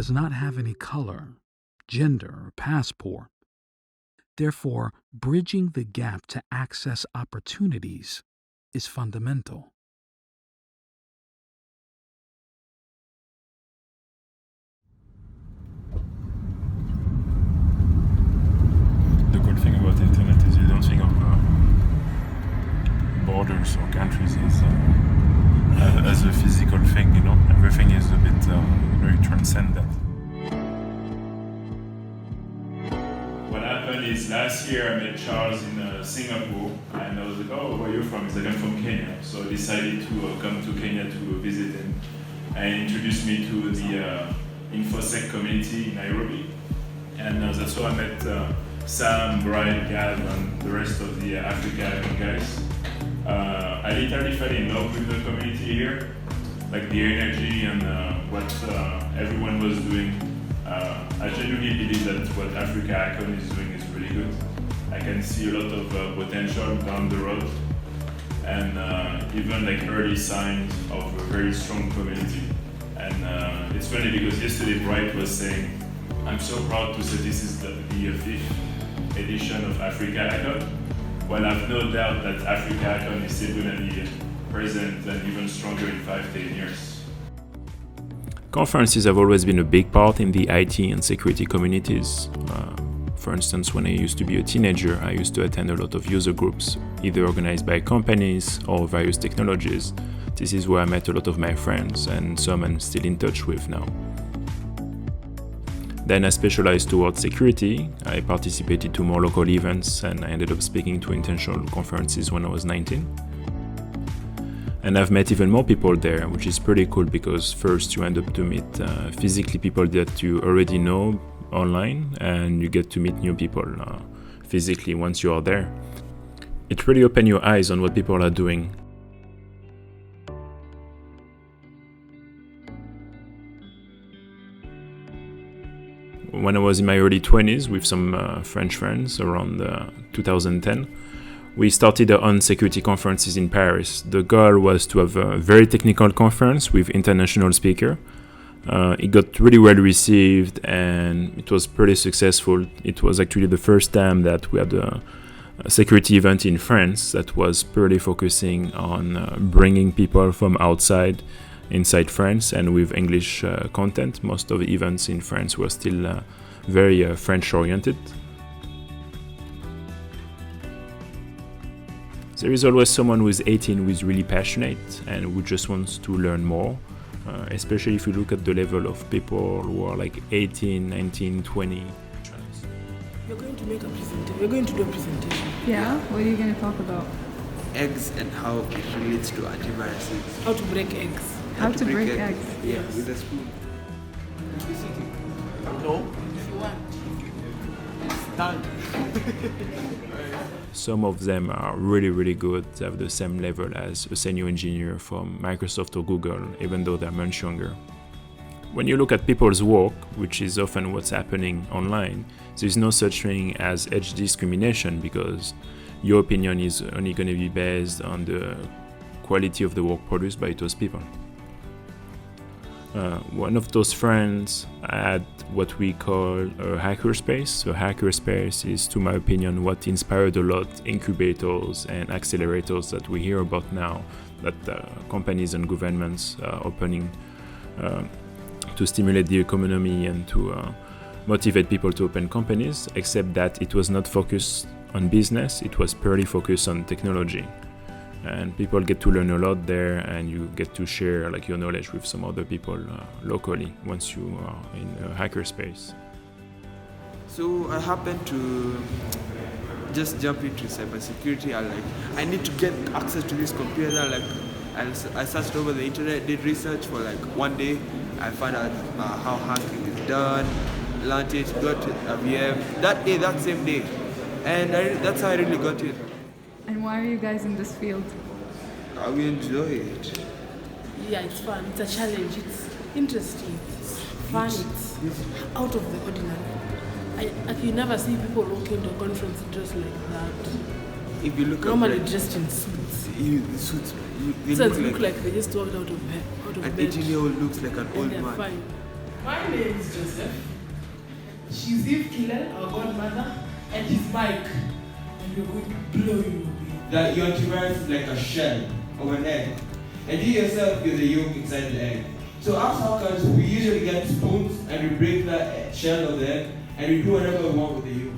does not have any color, gender, or passport. Therefore, bridging the gap to access opportunities is fundamental. The good thing about the internet is you don't think of borders or countries as a physical thing, you know. Everything is a bit very transcendent. What happened is last year I met Charles in Singapore, and I was like, oh, where are you from? He's like, I'm from Kenya. So I decided to come to Kenya to visit him, and introduced me to the InfoSec community in Nairobi. And that's how I met Sam, Brian, Gav, and the rest of the AfricaHackOn guys. I literally fell in love with the community here, like the energy and what everyone was doing. I genuinely believe that what AfricaHackOn is doing is really good. I can see a lot of potential down the road, and even like early signs of a very strong community. And it's funny because yesterday Bright was saying, I'm so proud to say this is the 5th edition of AfricaHackOn. Well, I've no doubt that AfricaHackOn is still going to be present and even stronger in 5-10 years. Conferences have always been a big part in the IT and security communities. For instance, when I used to be a teenager, I used to attend a lot of user groups, either organized by companies or various technologies. This is where I met a lot of my friends, and some I'm still in touch with now. Then I specialized towards security. I participated to more local events, and I ended up speaking to international conferences when I was 19. And I've met even more people there, which is pretty cool because first you end up to meet physically people that you already know online, and you get to meet new people physically once you are there. It really opens your eyes on what people are doing. When I was in my early 20s with some French friends around 2010, we started our own security conferences in Paris. The goal was to have a very technical conference with international speakers. It got really well received and it was pretty successful. It was actually the first time that we had a security event in France that was pretty focusing on bringing people from outside inside France and with English content. Most of the events in France were still very French oriented. There is always someone who is 18 who is really passionate and who just wants to learn more, especially if you look at the level of people who are like 18, 19, 20. You're going to make a presentation. We're going to do a presentation. Yeah? What are you going to talk about? Eggs and how it relates to antiviruses. How to break eggs. How to break eggs? Yeah, with a spoon. No. If you want. Stand. Some of them are really, really good. They have the same level as a senior engineer from Microsoft or Google, even though they're much younger. When you look at people's work, which is often what's happening online, there's no such thing as age discrimination because your opinion is only going to be based on the quality of the work produced by those people. One of those friends had what we call a hackerspace. So hackerspace is, to my opinion, what inspired a lot incubators and accelerators that we hear about now, that companies and governments are opening to stimulate the economy and to motivate people to open companies, except that it was not focused on business, it was purely focused on technology. And people get to learn a lot there, and you get to share like your knowledge with some other people locally once you are in a hackerspace. So I happened to just jump into cybersecurity. I need to get access to this computer. I searched over the internet, did research for like one day. I found out how hacking is done, learned it, got a VM that same day, and that's how I really got it. And why are you guys in this field? We enjoy it. Yeah, it's fun. It's a challenge. It's interesting. It's fun. It's out of the ordinary. You never see people walk into a conference dressed like that. If you look normally dressed in suits. Suits. They look like they just walked out of bed. An 18-year-old looks like an old man. Fine. My name is Joseph. She's Eve Killer, our godmother, and he's Mike. And we're going to blow you away. That your antivirus is like a shell of an egg, and you yourself is the yolk inside the egg. So as hackers, we usually get spoons and we break the shell of the egg, and we do whatever we want with the yolk.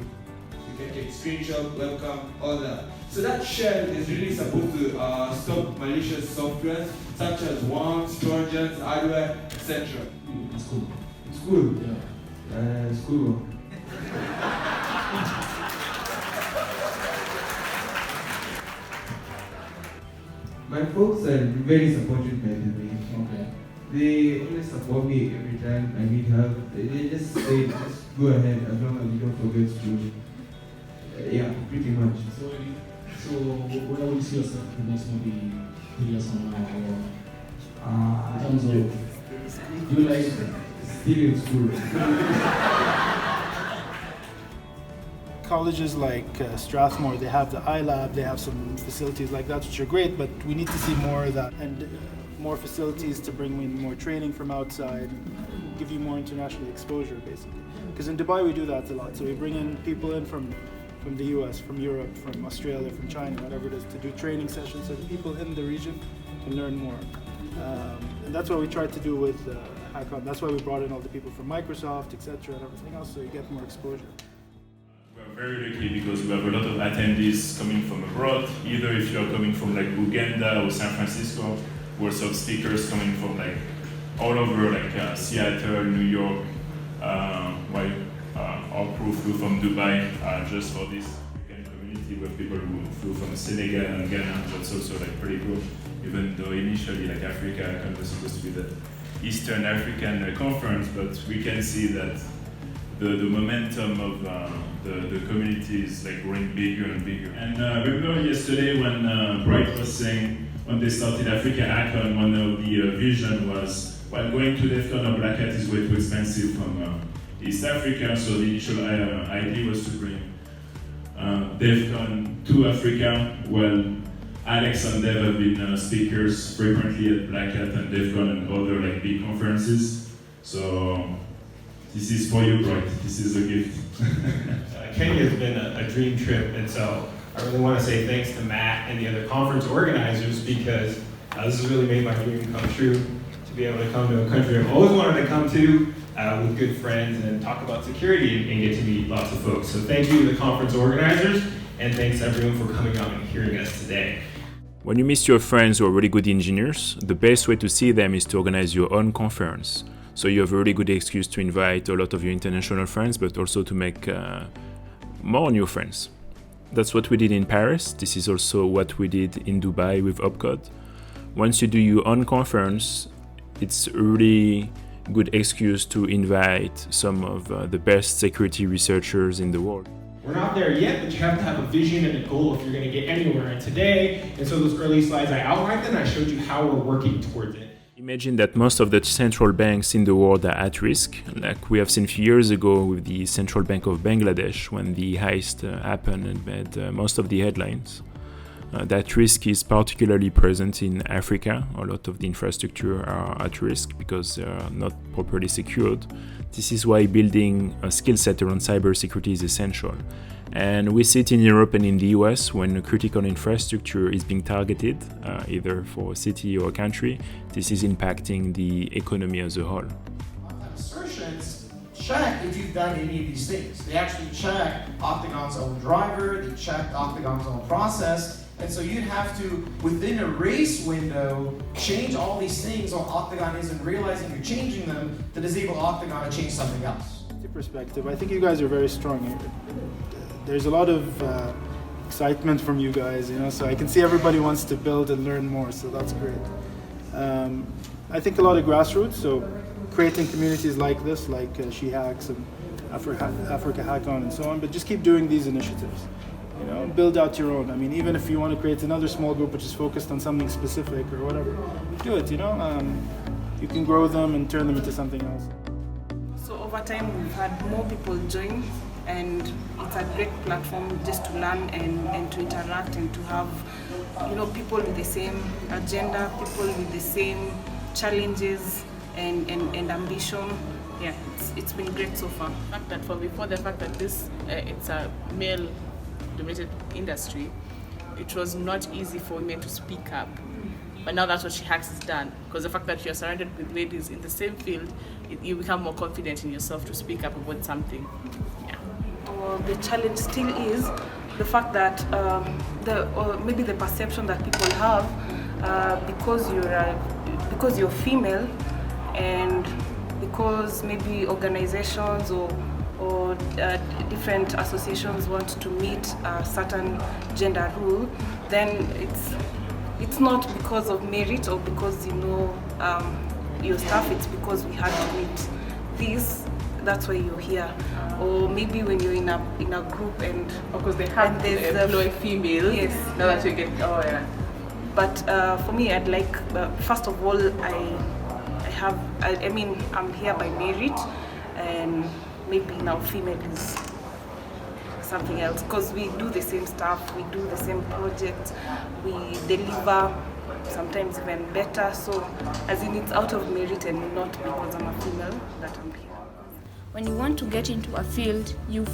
We can take screenshot, webcam, all that. So that shell is really supposed to stop malicious software such as worms, trojans, adware, etc. It's cool. It's cool. Yeah. It's cool. My folks are very supportive, by the way. Okay. They always support me every time I need help. They just say, just go ahead as long as you don't forget school. Yeah, pretty much. So where would you see yourself the next maybe 2 years from now, or in terms of, do you like Still in school. Colleges like Strathmore, they have the iLab, they have some facilities like that which are great, but we need to see more of that and more facilities to bring in more training from outside, give you more international exposure basically. Because in Dubai we do that a lot, so we bring in people in from the US, from Europe, from Australia, from China, whatever it is, to do training sessions so that people in the region can learn more. And that's what we tried to do with HackaHackOn. That's why we brought in all the people from Microsoft, etc., and everything else, so you get more exposure. We're very lucky because we have a lot of attendees coming from abroad, either if you're coming from like Uganda or San Francisco, we also have speakers coming from like all over, like Seattle, New York, our crew flew from Dubai just for this weekend community. We have people who flew from Senegal and Ghana. That's also like pretty cool, even though initially like AfricaHackOn was supposed to be the Eastern African conference, but we can see that the momentum of the community is like growing bigger and bigger. And remember yesterday when Bright was saying when they started AfricaHackOn, one of the vision was, well, going to DEF CON or Black Hat is way too expensive from East Africa, so the initial idea was to bring DEF CON to Africa. Well, Alex and Dev have been speakers frequently at Black Hat and DEF CON and other like big conferences. So this is for you, Bright. This is a gift. Kenya has been a dream trip, and so I really want to say thanks to Matt and the other conference organizers because this has really made my dream come true to be able to come to a country I've always wanted to come to with good friends and talk about security and get to meet lots of folks. So thank you to the conference organizers, and thanks everyone for coming out and hearing us today. When you miss your friends who are really good engineers, the best way to see them is to organize your own conference. So you have a really good excuse to invite a lot of your international friends, but also to make more new friends. That's what we did in Paris. This is also what we did in Dubai with OPCOD. Once you do your own conference, it's a really good excuse to invite some of the best security researchers in the world. We're not there yet, but you have to have a vision and a goal if you're going to get anywhere. And today, and so those early slides I outlined them, I showed you how we're working towards it. Imagine that most of the central banks in the world are at risk, like we have seen a few years ago with the Central Bank of Bangladesh when the heist happened and made most of the headlines. That risk is particularly present in Africa. A lot of the infrastructure are at risk because they are not properly secured. This is why building a skill set around cybersecurity is essential. And we see it in Europe and in the US when critical infrastructure is being targeted, either for a city or a country. This is impacting the economy as a whole. Assertions check if you've done any of these things. They actually check Octagon's own driver, they check Octagon's own process, and so you'd have to, within a race window, change all these things while Octagon isn't realizing you're changing them to disable Octagon to change something else. Perspective, I think you guys are very strong. There's a lot of excitement from you guys, so I can see everybody wants to build and learn more, so that's great. I think a lot of grassroots, so creating communities like this, like SheHacks and AfricaHackOn and so on, but just keep doing these initiatives. Build out your own. I mean, even if you want to create another small group which is focused on something specific or whatever, do it, you can grow them and turn them into something else. So over time we've had more people join, and it's a great platform just to learn and to interact and to have people with the same agenda, people with the same challenges and ambition, yeah, it's been great so far. The fact that from before, the fact that this it's a male-dominated industry, it was not easy for women to speak up. But now that's what SheHacks has done, because the fact that you're surrounded with ladies in the same field, you become more confident in yourself to speak up about something. Yeah. The challenge still is the fact that maybe the perception that people have because you're female, and because maybe organizations or different associations want to meet a certain gender rule, then it's not because of merit or because your staff, it's because we had to meet this, that's why you're here. Or maybe when you're in a group and because they have to employ females. Yes. Now that you get, oh yeah. But for me, I'd like, first of all, I'm here by merit, and maybe now female is something else, because we do the same stuff, we do the same projects, we deliver sometimes even better. So as in, it's out of merit and not because I'm a female that I'm here. When you want to get into a field, you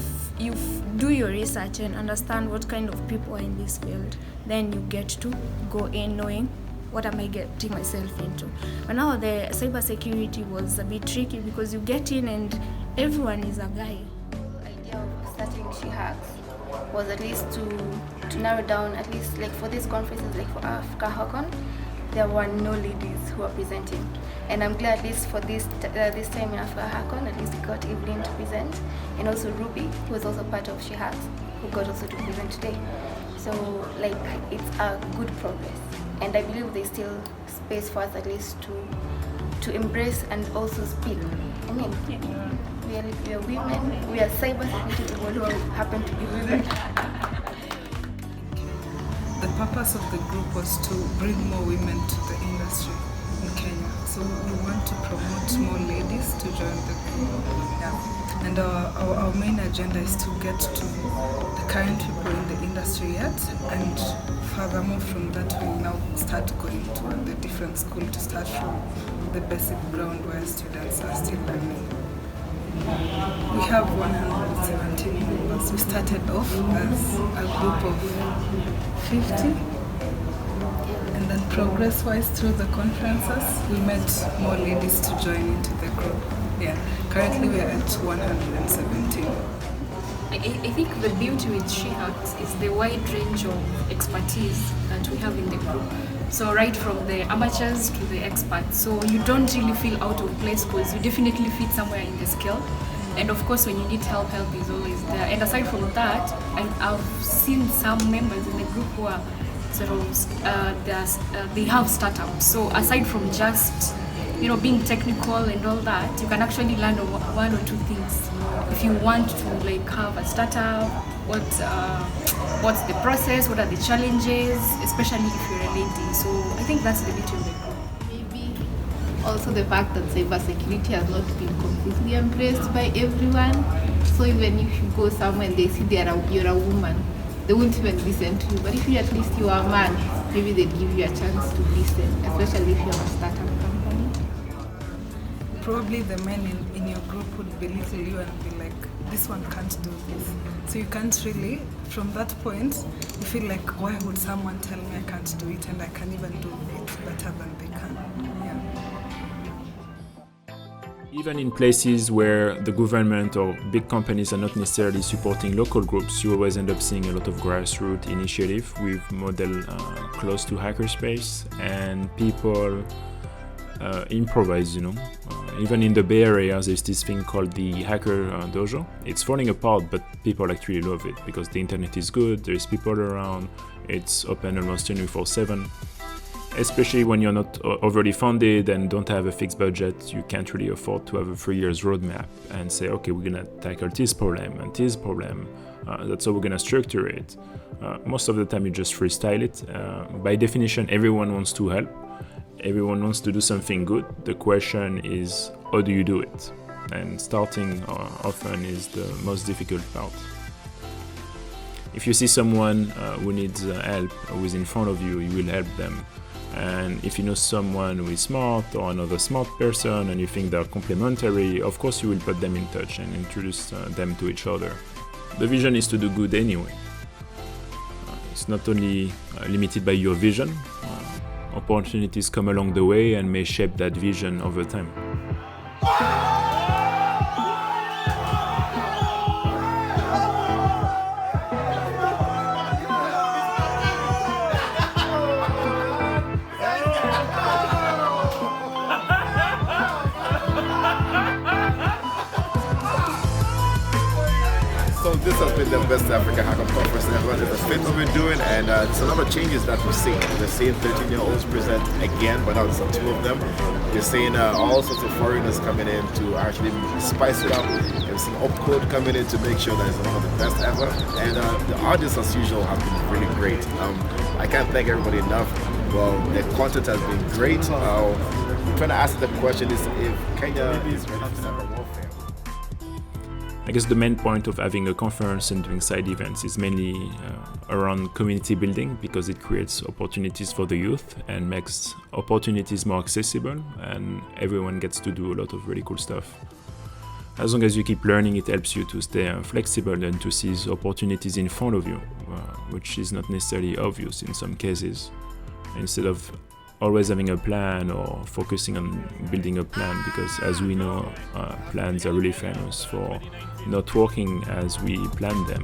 do your research and understand what kind of people are in this field. Then you get to go in knowing what am I getting myself into. But now the cybersecurity was a bit tricky because you get in and everyone is a guy. The idea of starting SheHacks was at least to narrow down, at least like for these conferences, like for AfricaHackOn, there were no ladies who were presenting. And I'm glad at least for this time in AfricaHackOn, at least we got Evelyn to present, and also Ruby, who was also part of SheHacks, who got also to present today. So like it's a good progress. And I believe there's still space for us at least to embrace and also speak. I mean, we are women, we are cybersecurity people who happen to be women. The purpose of the group was to bring more women to the industry in Kenya. So we want to promote more ladies to join the group. Yeah. And our main agenda is to get to the current people in the industry yet, and furthermore from that we now start going to the different schools to start from the basic ground where students are still learning. We have 117 members. We started off as a group of 50, and then progress-wise through the conferences, we met more ladies to join into the group. Yeah, currently we are at 117. I think the beauty with SheHacks is the wide range of expertise that we have in the group. So right from the amateurs to the experts. So you don't really feel out of place because you definitely fit somewhere in the scale. And of course, when you need help is always there. And aside from that, I've seen some members in the group who are sort of, they have startups. So aside from just being technical and all that, you can actually learn one or two things. If you want to like have a startup, what's the process, what are the challenges, especially if you're a lady. So I think that's the beauty of the group. Maybe also the fact that cybersecurity has not been completely embraced by everyone. So even if you go somewhere and they see you're a woman, they won't even listen to you. But if you at least you are a man, maybe they'd give you a chance to listen, especially if you have a startup company. Probably the men in your group would belittle you and be like, this one can't do this. So you can't really, from that point, you feel like, why would someone tell me I can't do it and I can even do it better than they can? Yeah. Even in places where the government or big companies are not necessarily supporting local groups, you always end up seeing a lot of grassroots initiative with model close to hackerspace, and people improvise, even in the Bay Area, there's this thing called the Hacker Dojo. It's falling apart, but people actually love it because the internet is good, there's people around, it's open almost 24/7. Especially when you're not overly funded and don't have a fixed budget, you can't really afford to have a 3 years roadmap and say, okay, we're gonna tackle this problem and this problem. That's how we're gonna structure it. Most of the time you just freestyle it. By definition, everyone wants to help. Everyone wants to do something good. The question is, how do you do it? And starting often is the most difficult part. If you see someone who needs help, who is in front of you, you will help them. And if you know someone who is smart or another smart person and you think they're complementary, of course you will put them in touch and introduce them to each other. The vision is to do good anyway. It's not only limited by your vision, opportunities come along the way and may shape that vision over time. So this has been the best AfricaHackOn conference ever. There's a split we've been doing, and it's a lot of changes that we've seen. We're seeing 13-year-olds present again, but now it's two of them. We're seeing all sorts of foreigners coming in to actually spice it up. We've seen Upcode coming in to make sure that it's one of the best ever. And the audience, as usual, have been really great. I can't thank everybody enough. Well, the content has been great. I'm trying to ask the question is if Kenya is ready for cyber warfare. I guess the main point of having a conference and doing side events is mainly around community building, because it creates opportunities for the youth and makes opportunities more accessible, and everyone gets to do a lot of really cool stuff. As long as you keep learning, it helps you to stay flexible and to seize opportunities in front of you, which is not necessarily obvious in some cases. Instead of always having a plan or focusing on building a plan, because as we know, plans are really famous for not working as we plan them.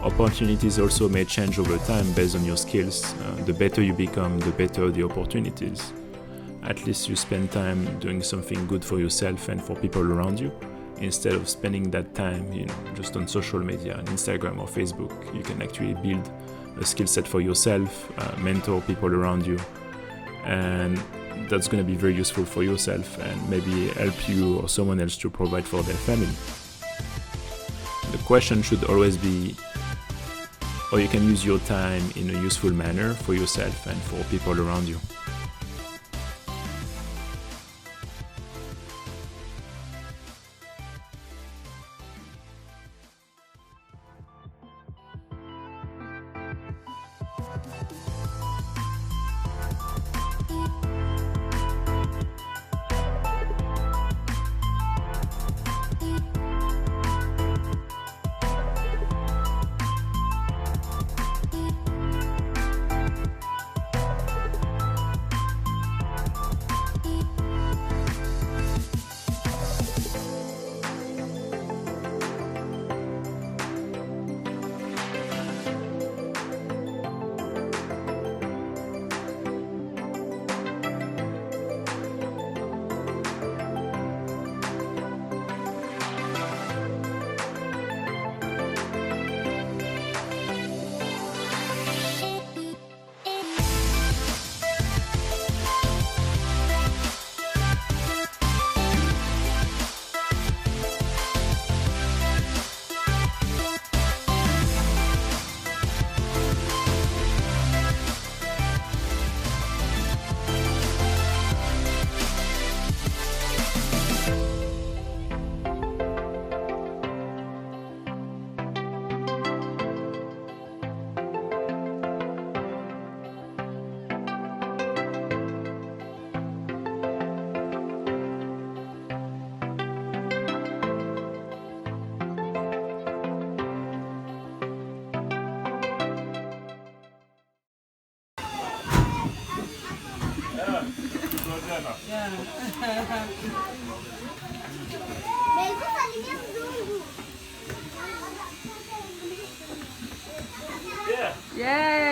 Opportunities also may change over time based on your skills. The better you become, the better the opportunities. At least you spend time doing something good for yourself and for people around you, instead of spending that time, just on social media, on Instagram or Facebook. You can actually build a skill set for yourself, mentor people around you, and that's going to be very useful for yourself and maybe help you or someone else to provide for their family. The question should always be how you can use your time in a useful manner for yourself and for people around you. Yay!